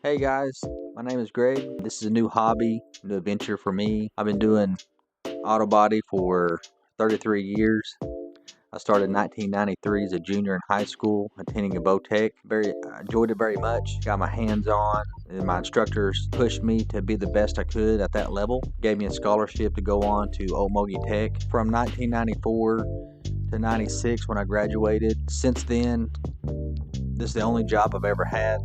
Hey guys, my name is Greg. This is a new hobby, new adventure for me. I've been doing auto body for 33 years. I started in 1993 as a junior in high school, attending a Botech. I enjoyed it very much. Got my hands on, and my instructors pushed me to be the best I could at that level. Gave me a scholarship to go on to Old Tech from 1994 to 96 when I graduated. Since then, this is the only job I've ever had.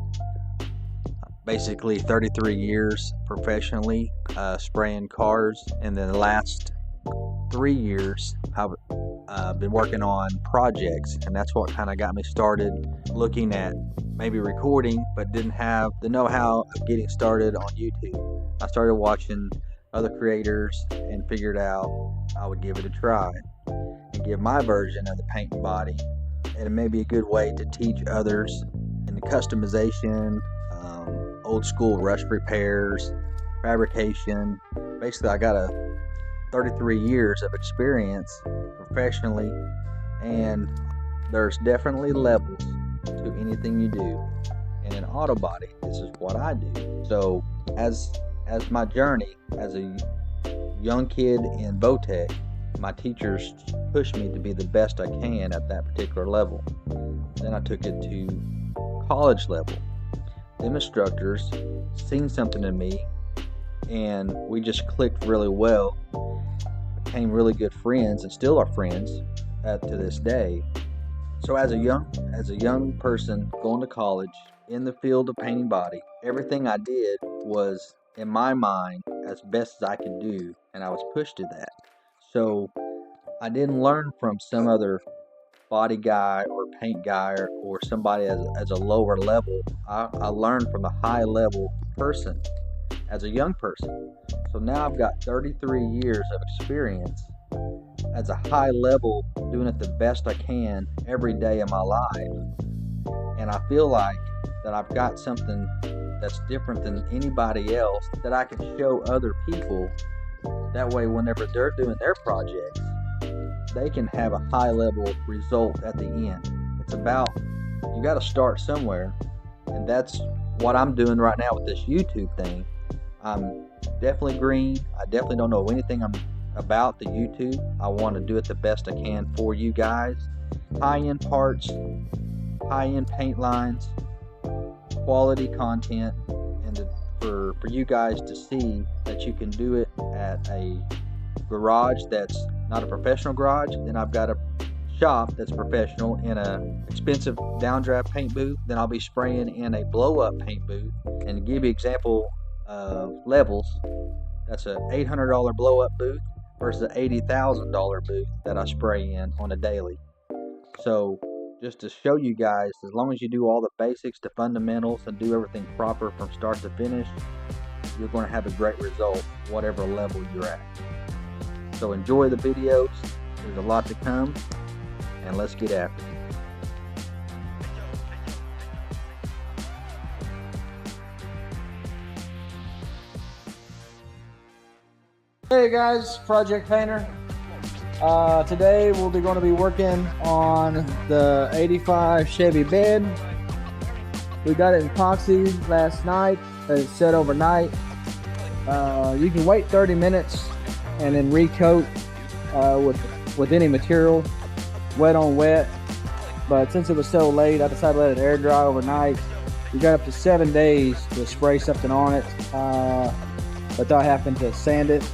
Basically 33 years professionally spraying cars, and then the last 3 years I've been working on projects, and that's what kind of got me started looking at maybe recording, but didn't have the know-how of getting started on YouTube. I started watching other creators and figured out I would give it a try and give my version of the paint and body, and it may be a good way to teach others in the customization, old school rust repairs, fabrication. Basically, I got 33 years of experience professionally, and there's definitely levels to anything you do. And in auto body, this is what I do. So as my journey as a young kid in Botech, my teachers pushed me to be the best I can at that particular level. Then I took it to college level. Them instructors seen something in me, and we just clicked really well, became really good friends, and still are friends to this day. So as a young person going to college in the field of painting body, everything I did was in my mind as best as I could do, and I was pushed to that. So I didn't learn from some other body guy or paint guy or somebody as a lower level. I learned from a high level person as a young person. So now I've got 33 years of experience as a high level, doing it the best I can every day of my life. And I feel like that I've got something that's different than anybody else that I can show other people. That way, whenever they're doing their projects, they can have a high level result at the end. It's about, you got to start somewhere, and that's what I'm doing right now with this YouTube thing. I'm definitely green. I definitely don't know anything about the YouTube. I want to do it the best I can for you guys. High-end parts, high-end paint lines, quality content, and for you guys to see that you can do it at a garage that's not a professional garage. Then I've got a shop that's professional in a expensive downdraft paint booth. Then I'll be spraying in a blow-up paint booth. And to give you an example of levels, that's an $800 blow-up booth versus an $80,000 booth that I spray in on a daily. So just to show you guys, as long as you do all the basics, the fundamentals, and do everything proper from start to finish, you're going to have a great result whatever level you're at. So enjoy the videos. There's a lot to come, and let's get after it. Hey guys, Project Painter. Today we'll be going to be working on the 85 Chevy bed. We got it in epoxy last night. It set overnight. You can wait 30 minutes and then recoat with any material, wet on wet. But since it was so late, I decided to let it air dry overnight. We got up to 7 days to spray something on it without having to sand it.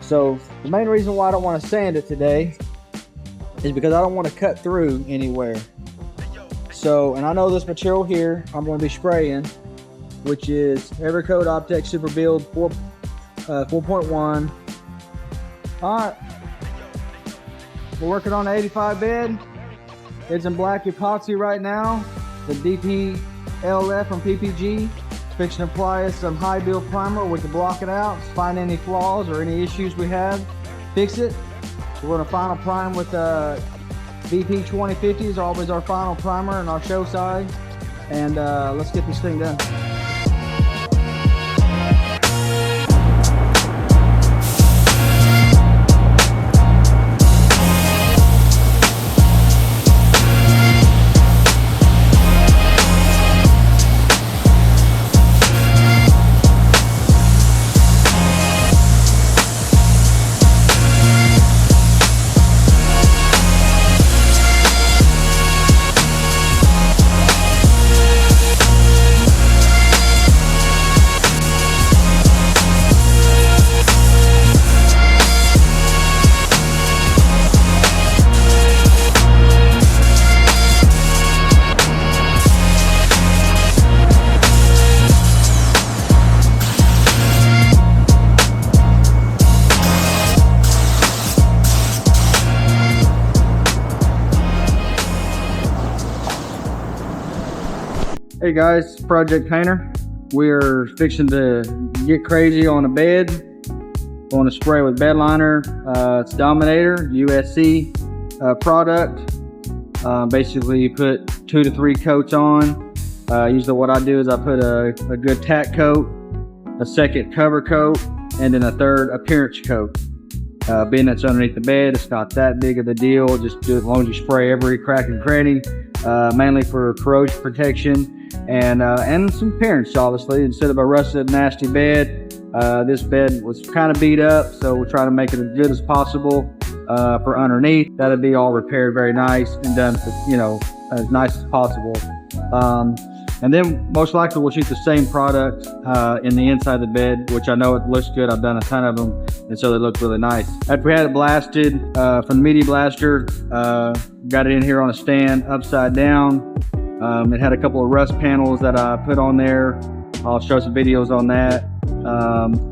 So the main reason why I don't want to sand it today is because I don't want to cut through anywhere. So, and I know this material here I'm going to be spraying, which is Evercoat Optex Super Build 4.1. Alright, we're working on the 85 bed. It's in black epoxy right now. The DPLF from PPG. Fixing to apply some high build primer. We can block it out, find any flaws or any issues we have, fix it. We're going to final prime with VP 2050 is always our final primer and our show side. And let's get this thing done. Hey guys, Project Painter. We are fixing to get crazy on a bed. Going to spray with bed liner. It's Dominator USC product. Basically, you put 2 to 3 coats on. Usually, what I do is I put a good tack coat, a second cover coat, and then a third appearance coat. Being that's underneath the bed, it's not that big of a deal. Just do it as long as you spray every crack and cranny, mainly for corrosion protection and some appearance, obviously. Instead of a rusted, nasty bed, this bed was kind of beat up, so we're trying to make it as good as possible for underneath. That'll be all repaired very nice and done, as nice as possible. And then most likely we'll shoot the same product in the inside of the bed, which I know it looks good. I've done a ton of them, and so they look really nice. After we had it blasted from the Media Blaster, got it in here on a stand upside down. It had a couple of rust panels that I put on there. I'll show some videos on that.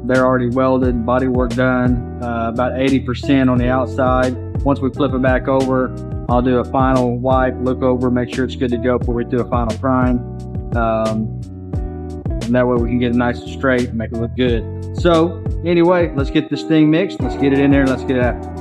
They're already welded, body work done, about 80% on the outside. Once we flip it back over, I'll do a final wipe, look over, make sure it's good to go before we do a final prime. And that way we can get it nice and straight and make it look good. So anyway, let's get this thing mixed. Let's get it in there and let's get it out.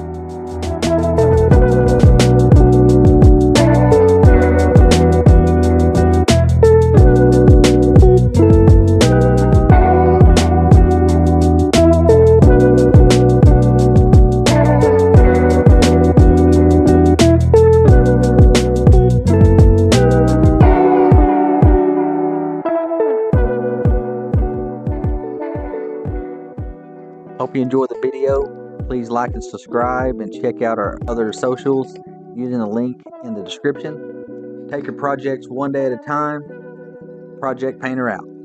Hope you enjoyed the video. Please like and subscribe and check out our other socials using the link in the description. Take your projects one day at a time. Project Painter out.